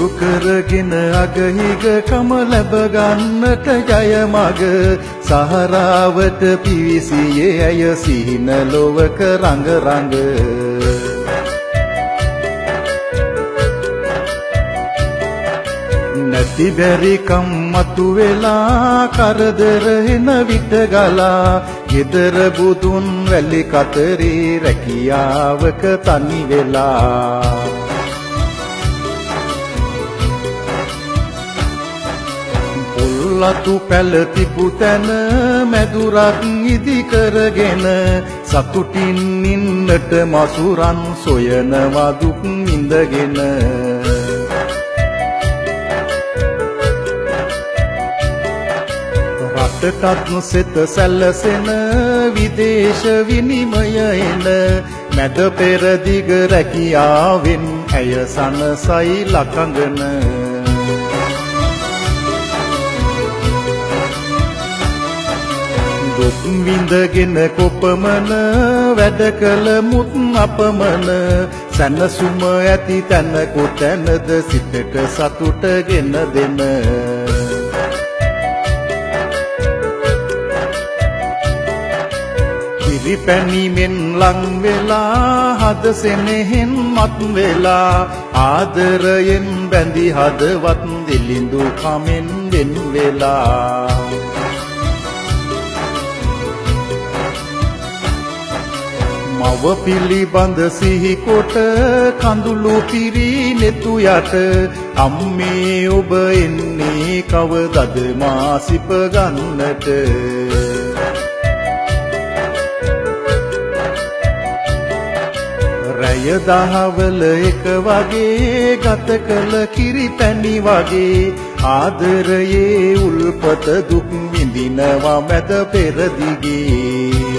හුරු කරගෙන අගහිග කම ලැබ ගන්නට ජය මග සහරාවට පිවිසියේ ඇය සිහින ලොවක රඟ රඟ නැති බැරි කම් මතු වෙලා කරදර එන විට ගලා ගෙදර බුදුන් වැලි කතරේ රැකියාවක තනි වෙලා ලතු පැලතිපු තැන මැදුරක් ඉදි කරගෙන සතුටින් ඉන්නට මසුරන් සොයනවා දුක් විඳගෙන රටටත් සෙත සැලසෙන විදේශ විනිමය එන මැද පෙරදිග රැකියාවෙන් ඇය සනසයි ලකඟන දුක් විඳගෙන කොපමණ වැඩ කළ මුත් අපමණ සැනසුම ඇති තැන කොතැනද සිතට සතුටගෙන දෙන පිරිපැණීමෙන් ලං වෙලා හද සෙනෙහෙන් මත් වෙලා ආදරයෙන් බැඳි හදවත් දිලිඳු කමෙන් වෙන් වෙලා මව පිළිබඳ සිහි කොට කඳුළු පිරි නෙතු යට අම්මේ ඔබ එන්නේ කවදද මා සිප ගන්නට රැය දහවල එක වගේ ගත කළ කිරි පැණි වගේ ආදරයේ උල්පත දුක් විඳිනවා මැද පෙරදිගේ